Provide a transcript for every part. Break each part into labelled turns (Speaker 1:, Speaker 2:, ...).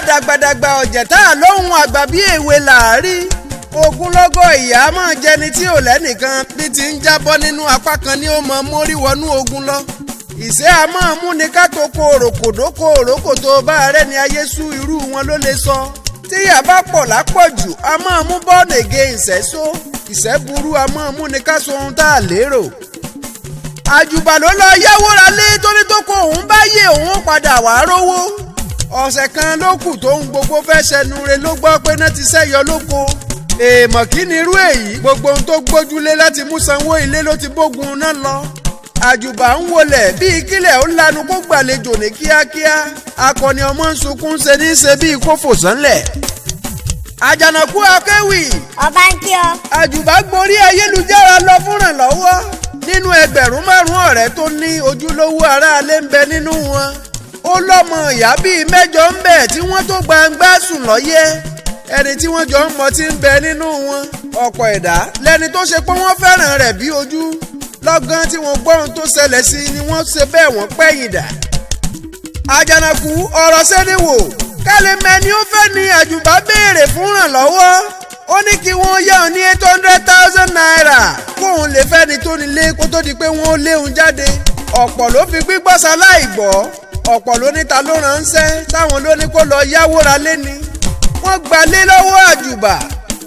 Speaker 1: àdàgbàdàgbà ọ̀jẹ̀ tá a lóhùn àgbà bí èwe làárí ogunlọ́gọ̀ ìyá máa jẹni tí ò lẹ́nìkan bí ti ń jábọ́ nínú apá kan ní ó mọ mórí wọnú ogun lọ ìṣẹ́ a máa mú ni ká tó kó òròkòdókò òrókòtò bá rẹ̀ ní ayé sú irú wọn ló lè sọ tíyà bá pọ̀ lápọ̀jù a máa mú bọ́ọ̀nẹ̀gẹ ìṣẹ́só ìṣẹ́ burú a máa mú ni ká so ohun tá a lérò àjùbà ló lọ yáwó ra lé torí tó kó òun bá yé òun padà wá rówó ọ̀sẹ̀ kan ló kù tóun gbogbo fẹ́ ṣẹnu re ló gbọ́ pé náà ti ṣẹ́yọ lóko èèmọ̀ kí ni irú èyí gbogbo ohun tó gbójúlé láti mú sanwó ilé ló ti bógun náà lọ àjùbà ń wọlẹ̀ bíi kílẹ̀ ó lanu kó gbàlejò ní kíákíá akọni ọmọ ń sunkún ṣe ní ṣe bíi kó fò sánlẹ̀ Àjànàkú Akewi
Speaker 2: ọba ń kí ọ.
Speaker 1: àjùbà gborí ayélujára lọ fúnrànlọ́wọ́ nínú 5,000 ọ̀rẹ́ tó ní ojúlówó aráalé ń bẹ nínú wọn ó lọ́mọ ìyá bíi 8 ń bẹ tí wọ́n tó gbangba sùn lọ́yẹ́ ẹni tí wọ́n jọ ń mọ tí ń bẹ nínú wọn ọ̀pọ̀ ẹ̀dá lẹni tó ṣe pé wọ́n fẹ́ràn rẹ̀ bí ojú lọ́gán tí wọ́n gbọ́ ohun tó ṣẹlẹ̀ sí ni wọ́n ṣe bẹ́ẹ̀ wọ́n pẹ̀yìn dà. Àjànàkú ọ̀rọ̀ sẹ́ni wò kálí mẹ́ni ó fẹ́ ní àjùbà béèrè fún ìrànlọ́wọ́ ó ní kí wọ́n yá òun ní 800,000 naira kóun lè fẹ́ni tó nílé kó tó di pé wọ́n léun jáde ọ̀pọ̀ ló fi gbígbọ́ sáláì gbọ́ ọ̀pọ̀ ló ní ta ló ránṣẹ́ táwọn ló ní kó lọ yáwó ra lé ni wọ́n gbalé lọ́wọ́ àjùbà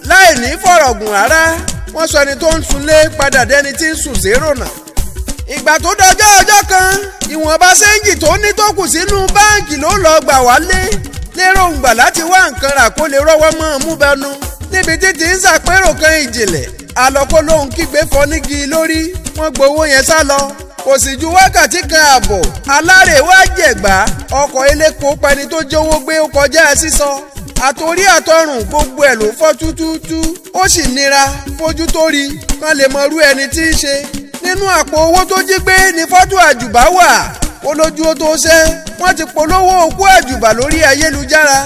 Speaker 1: láì ní fọ̀rọ̀gùn rárá wọ́n sọ ẹni tó ń sunlé padà dẹni tí ń sùn zérò náà. ìgbà tó dọjọ́ ọjọ́ kan ìwọ̀nba séńjì tó ní tó kù sínú báǹkì ló lọ gbà wálé lérògbà láti wá nǹkan rà kó lè rọ́wọ́ mọ́ ọmú bẹnu níbi títí ń ṣàpérò kan ìjìnlẹ̀ àlọ́kó lóhun kígbe fọ́nígi lórí wọ́n gbowó yẹn sá lọ kò sì ju wákàtí kan ààbọ̀ alárè wá jẹ̀gbá ọkọ̀ eléko pẹni tó jówó gbé ó kọjá sísọ àtòrí àtọrùn gbogbo ẹ̀ ló fọ́ tútútú ó sì nira fojú tó rí kán lè mọrú ẹni tí í ṣe nínú àpò owó tó jí gbé ní fọ́tò àjùbà wà ó lójú ó tó ṣẹ́ wọ́n ti polówó òkú àjùbà lórí ayélujára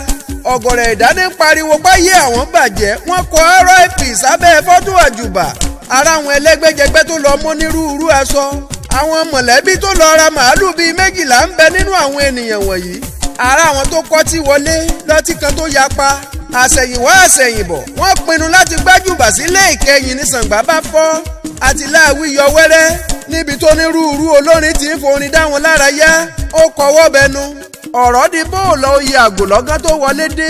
Speaker 1: ọ̀gọ̀rọ̀ ẹ̀dá ní pariwo páyé àwọn bàjẹ́ wọ́n kọ RIP sábẹ́ fọ́tò àjùbà ara àwọn ẹlẹ́gbẹ́jẹgbẹ́ tó lọ mọ́ nírúurú aṣọ àwọn mọ̀lẹ́bí tó lọ ra màálù bíi 12 ń bẹ nínú àwọn ènìyàn wọ̀nyí ara àwọn tó kọ́tí wọlé lọ́tí kan tó yapa àṣẹ̀yìnwá àṣẹ̀yìnbọ̀ wọ́n pinnu láti gbájúbà sílé ìkẹyìn ní Ṣàngbá bá fọ́ àti láàwí yọ wẹ́rẹ́ níbi tó nírúurú olórin tí ń forin dá wọn lára yá ó kọwọ́ bẹnu ọ̀rọ̀ di bóòlù oyè àgòlọ́gán tó wọlé dé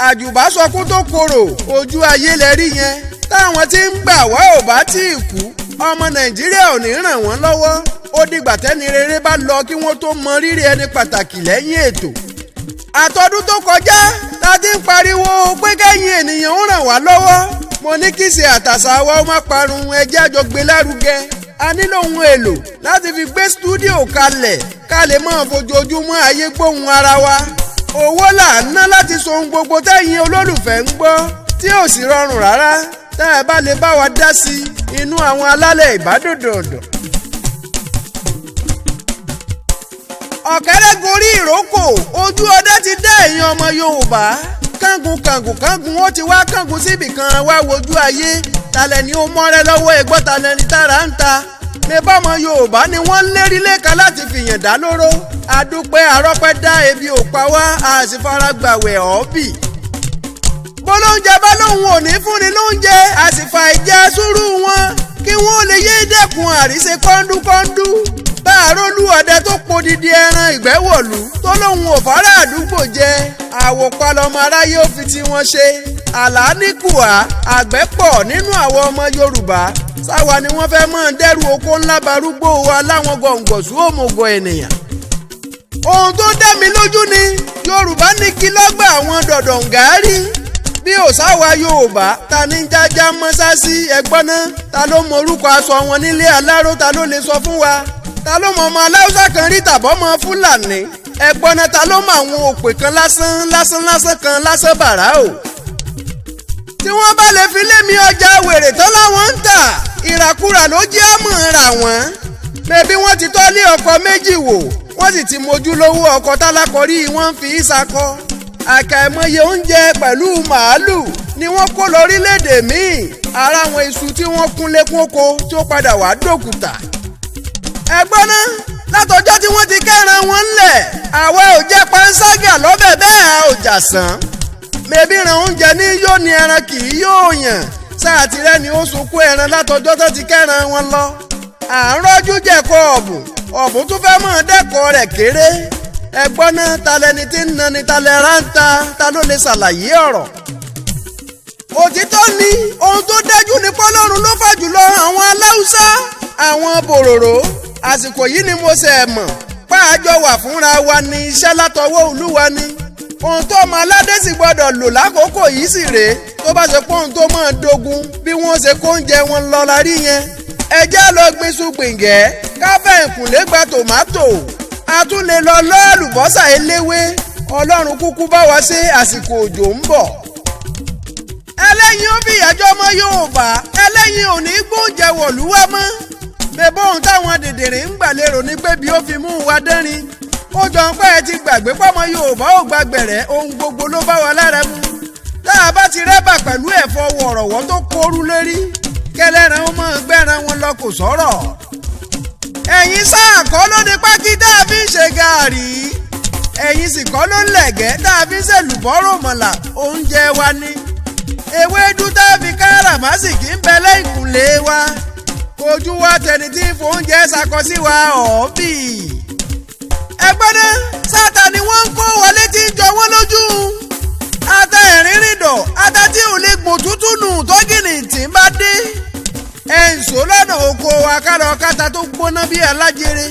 Speaker 1: àjùbà sọkún tó korò ojú ayé lẹ́rí yẹn táwọn tí ń gbà wá ò bá tí ì kú ọmọ Nàìjíríà ò ní ràn wọ́n lọ́wọ́ ó dìgbà tẹ́ni rere bá lọ kí wọ́n tó mọ rírì ẹni pàtàkì lẹ́yìn ètò. àtọdún tó kọjá la ti ń pariwo pé kẹ́yìn ènìyàn ń ràn wá lọ́wọ́ mo ní kí ṣe àtàṣà wa ó má parun ẹjẹ́ àjọ gbé lárugẹ a nílò ohun èlò láti fi gbé stúdíò kalẹ̀ ká lè máa fojoojúmọ́ ayé gbóhùn ara wa owó là ń ná láti so ohun gbogbo tẹ́yìn olólùfẹ́ ń gbọ́ tí ò sì rọrùn rárá tá ẹ bá lè bá wa dá sí inú àwọn alálẹ̀ ìbádòdòdò. ọ̀kẹ́rẹ́ gorí ìrókò ojú ọdẹ ti dá èèyàn ọmọ Yorùbá kángun ó ti wá kángun síbì kan wá wojú ayé talẹ̀ ni ó mọ́rẹ́ lọ́wọ́ ẹgbọ́ talẹ̀ ni tára ń ta mẹ́bà ọmọ Yorùbá ni wọ́n ń lérí lẹ́ka láti fìyàn dá lóró adúpẹ́ arọ́pẹ́ dá ebi ò pa wá àsìfaragbàwẹ̀ ọ̀ọ́bì bọ́lóúnjẹ bá lóun ò ní fúnni lóúnjẹ àsìfà ìjà sùúrù wọn kí wọ́n lè yé dẹ́kun àríṣe kọ́ńdúkọ́ńdú báàrólú ọdẹ tó podidi ẹran ìgbẹ́wọ̀lú tó lóun ò fárá àdúgbò jẹ àwòpalọmọ aráyé ó fi tí wọ́n ṣe àlàáníkùá àgbẹ̀ pọ̀ nínú àwọn ọmọ Yorùbá sáwa ni wọ́n fẹ́ mọ́ dẹ́rù oko ńlá barúgbó wa láwọn gọ̀ǹgọ̀sù òmùgọ̀ ènìyàn. ohun tó dá mi lójú ni Yorùbá ní kí lọ́gbà àwọn dọ̀dọ̀ǹgárì bí ò sáwa Yorùbá ta ní jájá mọ́sáàsì ẹgbọ́n náà ta ló mọ orúkọ aṣọ wọn nílé aláró ta ló lè sọ fún wa ta ló mọ ọmọ aláùsá kan rí tàbọ́mọ Fúlàní ẹgbọ́n náà ta ló mọ àwọn òpè kan lásán kan lásán bàrà o. tí wọ́n bá lè fi lémi ọjà wèrè tán láwọn ń tà ìràkúrà ló jẹ́ àmọ́ ra wọ́n bẹ́ẹ̀ bí wọ́n ti tọ́lé ọkọ̀ méjì wò wọ́n sì ti mojú lówó ọkọ̀ tálákọ̀rí wọ́n ń fi ìsakọ àkàìmọye oúnjẹ pẹ̀lú màálù ni wọ́n kó lórílẹ̀‐èdè míì ara àwọn iṣu tí wọ́n kúnlé kókó tí ó padà wá dòkúta. ẹgbọ́n náà látọjọ́ tí wọ́n ti kẹ́ran wọn ńlẹ̀ àwa ò jẹ́ panṣágà lọ́bẹ̀ bẹ́ẹ̀ ò jà sán. mẹ́bí ran oúnjẹ ní yóò ní ẹran kì í yóò yàn sáà tirẹ̀ ni ó sunkún ẹran látọjọ́ tó ti kẹ́ran wọn lọ. à ń rọ́jú jẹ̀kọ́ ọ̀bùn tún fẹ́ mọ̀ dẹ́kọ̀ rẹ̀ kéré. ẹgbọ́n náà ta lẹni tí ń nani ta lẹ ráńta ta ló lè ṣàlàyé ọ̀rọ̀. òtítọ́ ni ohun tó dájú ní pọ́lọ́run ló fà jùlọ àwọn aláùsá àwọn bòròró. àsìkò yìí ni mo ṣe mọ̀ páàjọ wà fúnra wa ní iṣẹ́ látọwọ́ Olúwa ni. ohun tó ọmọ aládé sì gbọ́dọ̀ lò lákòókò yìí sì rèé tó bá ṣe pé ohun tó máa dogun bí wọ́n ṣe kó oúnjẹ wọn lọ la rí yẹn. ẹ jẹ́ lọ gbin ṣùgbìngẹ́ káfẹ́ ìkùnlé gba tòmátò a tún lè lọ lọ́ọ̀lùbọ́sà eléwé Ọlọ́run kúkú bá wa ṣe àsìkò òjò ń bọ̀. ẹlẹ́yin ó fìyàjọ́ ọmọ Yorùbá ẹlẹ́yin ò ní gbóúnjẹ wọ̀lú wá mọ́. bẹ́ẹ̀ ohun táwọn dèdèrè ń gbàlérò ní pé bí ó fi mú wa dẹ́rin. ó jọ ń pẹ́ ẹ ti gbàgbé pọ́mọ Yorùbá ò gbàgbẹ̀rẹ̀ ohun gbogbo ló bá wa lára mu. tá a bá ti rẹ́bà pẹ̀lú ẹ̀fọ́ wọ̀rọ̀wọ́ tó kóru lérí kẹlẹ́ran ó máa gbẹ́ran wọn lọ kò sọ̀rọ̀. ẹ̀yin sáà kọ́ ló ní pákí tá a fi ń ṣe gààrí ẹ̀yin sì kọ́ ló ń lẹ̀gẹ́ tá a fi ń ṣèlùbọ́rò mọ̀là oúnjẹ wa ni. ewédú tá a fi káràmásìkì ń bẹ lẹ́yìnkùlé wa ojú wa tẹni tí ń fóúnjẹ ṣakọ sí wa ọ̀ọ́bì. ẹgbẹ́ náà sáta ni wọ́n ń kó wọlé tí ń jọ wọ́n lójú. ata ẹ̀rín rìndọ̀ ata tí ò lè gbò tútù nù tọ́gìnì tí ń bá dé. ẹ̀ǹsó lọ́nà oko wa kárọ̀ kátà tó gbóná bí alájere.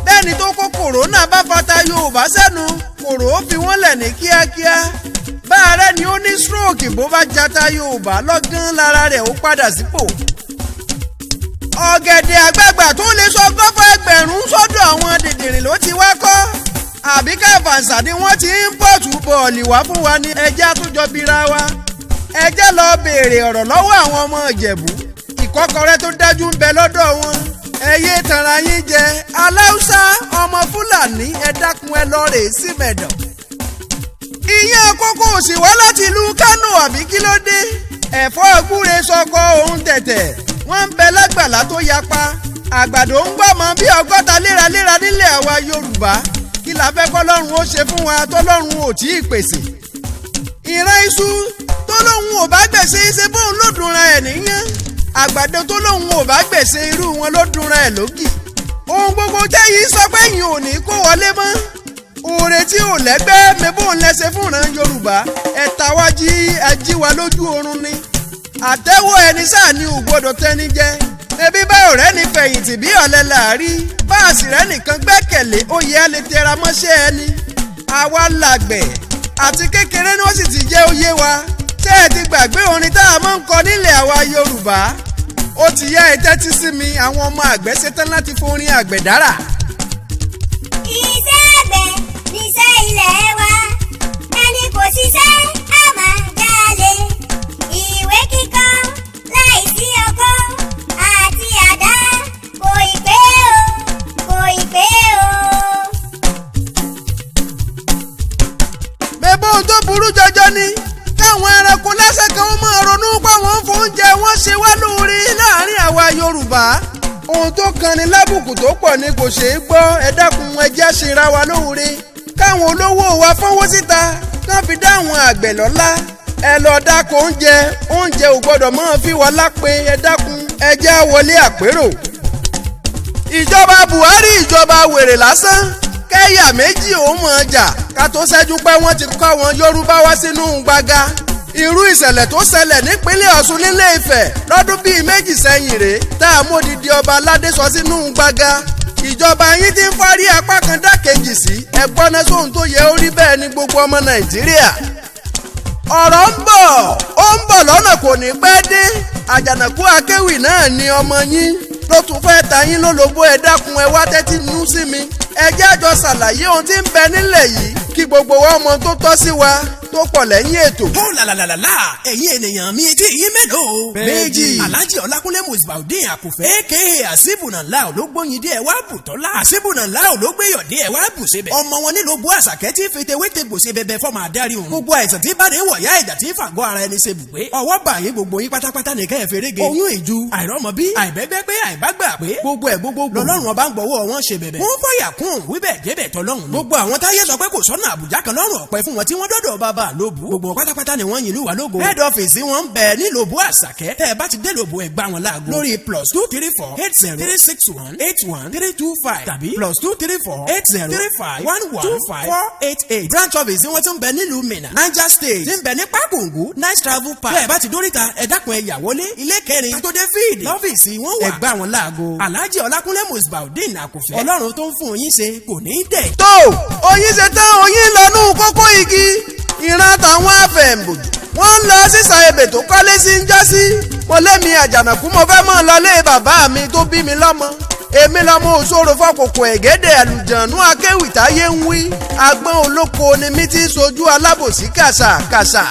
Speaker 1: bẹ́ẹ̀ni tó kó kòrónà bá fata Yorùbá sẹ́nu kòró ó fi wọ́n lẹ̀ ní kíákíá. báàrẹ̀ ni ó ní stroke bó bá jata Yorùbá lọ́gán lára rẹ̀ ó padà sípò. ọ̀gẹ̀dẹ̀ àgbààgbà tó lè sọ gọ́fọ̀ ẹgbẹ̀rún sọ́dọ̀ àwọn dìndìnrín ló ti wá kọ́. àbí káfàǹsà ni wọ́n ti ń pọ̀tù bọ̀ọ̀lì wá fún wa ní ẹjẹ́ àtúnjọ bíra wa. ẹjẹ́ lọ béèrè ọ̀rọ̀ lọ́wọ́ àwọn ọmọ Ìjẹ̀bú ìkọ́kọrẹ́ tó dájú ń bẹ lọ́dọ̀ wọn. ẹ yé tanra yín jẹ aláùsá ọmọ Fúlàní ẹ dákun ẹ lọ rèé sí mẹ̀dọ̀. ìyẹn kókó òsì wá láti ìlú Kánò àbí kí ló dé. ẹ̀fọ́ gbúre sọkọ òun tẹ̀tẹ̀ wọ́n ń bẹ lágbàlá tó yapa. àgbàdo ń gbọ́mọ bí 60 léraléra nílẹ̀ àwa Yorùbá kí la fẹ́ kọ́lọ́run ó ṣe fún wa tọ́lọ́run ò tí ì pèsè. ìran iṣu tó lóun ò bá gbèsè ṣe bóun ló dunra ẹ̀ níyàn. àgbàdo tó lóun ò bá gbèsè irú wọn ló dunra ẹ̀ lógì. ohun gbogbo tẹ́yìn sọ pé yìí ò ní kó wọlé mọ́. oore tí ò lẹ́gbẹ́ mẹ́bùn lẹ́sẹ̀ fúnran Yorùbá ẹ̀ta wá jí ajíwa lójú oorun ni. àtẹ́wọ́ ẹni sáà ni ò gbọ́dọ̀ tẹ́ni jẹ. ẹbí bá ọ̀rẹ́ ní fẹ̀yìntì bí ọ̀lẹ làárí báàsì rẹ̀ nìkan gbẹ́kẹ̀lé ó yẹ lè tẹra mọ́ṣẹ́ ẹni. àwa làgbẹ̀ àti kékeré ni wọ́n sì ti jẹ́ ó yé wa. tẹ́ ẹ ti gbàgbé orin tá a máa ń kọ nílẹ̀ àwa Yorùbá. ó ti yá ẹ tẹ́tí sí mi àwọn ọmọ àgbẹ̀ ṣetán láti forin àgbẹ̀ dára.
Speaker 2: iṣẹ́ àgbẹ̀ níṣẹ́ ilẹ̀ wa ẹni kò ṣiṣẹ́ á máa jalè. ìwé kíkọ láìsí ọkọ́ àti àdá kò ì pé o kò ì pé o.
Speaker 1: mẹ́bọ́ ohun tó burú jọjọ ni káwọn ẹranko lásẹ̀ kan ó máa ronú páwọn fóúnjẹ wọn ṣe wá lóore láàrin àwa Yorùbá. ohun tó kan ni lábùkù tó pọ̀ ni kò ṣeé gbọ́ ẹ dákun ẹjẹ́ ṣera wa lóore. káwọn olówó wa fọwọ́ síta kán fi dáhùn àgbẹ̀ lọ́lá. ẹ lọ dáko oúnjẹ ò gbọ́dọ̀ máa fi wá lápè ẹ dákun ẹjẹ́ wọlé àpérò. ìjọba Buhari ìjọba wèrè lásán kẹ́yà méjì ó mọ̀ ọjà ká tó ṣẹ́jú pé wọ́n ti kọ́ àwọn Yorùbá wá sínú gbàgà. irú ìṣẹ̀lẹ̀ tó ṣẹlẹ̀ nípínlẹ̀ Ọ̀ṣun nílé Ifẹ̀ lọ́dún bíi méjì sẹ́yìn rèé tá a módìdí ọba aládé sọ sínú gbàgà. ìjọba yín ti ń fárí apá kan dákejì sí ẹgbọ́n náà sóhun tó yẹ ó rí bẹ́ẹ̀ ni gbogbo ọmọ Nàìjíríà. ọ̀rọ̀ ń bọ̀ lọ́nà kò ní pẹ́ dé. Àjànàkú Akewi náà ni ọmọ yín ló tún fẹ́ ta yín lólobó ẹ dákun ẹ wá tẹ́tí nú sí mi. ẹ jẹ́ àjọ ṣàlàyé ohun tí ń bẹ nílẹ̀ yìí kí gbogbo wa mọ tó tọ́ sí wa. tó pọ̀ lẹ́yìn ètò.
Speaker 3: ó làlàlàlà ẹ̀yin ènìyàn mi etí yín mélòó.
Speaker 1: méjì.
Speaker 3: Alhaji Ọlákúnlé Musbaudeen Àkùfẹ́ aka àṣìbùnàlá ológbóyin dé ẹwà bùtọ́lá àṣìbùnàlá ológbéyọ̀ dé ẹwà bùsẹ̀bẹ̀. ọmọ wọn nílò bó àṣàkẹ́ tí fetewéte gbòsè bẹbẹ fọmọ adarí òun. gbogbo àìsàn tí bá dé wọ̀yá ìjà tí fàgọ́ ara ẹni ṣe bùgbé. ọwọ́ báyìí gbogbo yín pátápátá nìkan ẹ̀ fẹ́rẹ́gẹ. oyún ìju àìrọ́mọbí àìbẹ́gbẹ́ pé àìbágbà pé gbogbo ẹ̀ gbogbo lọ́lọ́run ọba ń gbọ́wọ́ wọn ṣe bẹ̀bẹ̀. wọ́n fọyà kún wíbẹ̀ jẹ́bẹ̀ tọ́lọ́run. gbogbo àwọn táyé sọ pé kò sọ́nà àbújá kan lọ́rùn ọ̀pẹ fún wọn tí wọ́n dọ́dọ̀ bàbá lóbu. gbogbo wọn pátápátá ni wọ́n yin ìlú wa lógo. head office wọn ń bẹ ní lóbu àṣàkẹ́. tẹ́ ẹ bá ti dé lóbu ẹ gbá wọn láago. lórí +23480361812 tàbí +234801125 branch office wọn tún bẹ nílùú Minna Niger State tí ń bẹ ní Pákùngù Nice Travel Park. tẹ́ ẹ bá ti dóríta ẹ dákun ẹ yà wọlé ilé kẹrin tó dé fíìdì lọ́fíìsì wọn wà. ẹ gbá wọn láago. Alhaji Ọlákúnlé Musbaudeen Àkùfẹ́ ọlọ́run tó ń fún yín ṣe kò ní í dẹ̀.
Speaker 1: tó oyin ṣe tán oyin lọ́nù kókó igi ìran tàwọn àfẹ̀m̀bòjì wọ́n ń lọ sísà ebè tó kọ́lé sí ń jọ́sí mo lémi àjànàkú mo fẹ́ mọ́ lọlé bàbá mi tó bí mi lọ́mọ èmi lọ́mọ òṣòro fọkòkò ẹ̀gẹ́dẹ̀ àlùjànú akéwì táyé ń wí agbọ́n olóko ni mi ti sojú alábòsí kàṣà kàṣà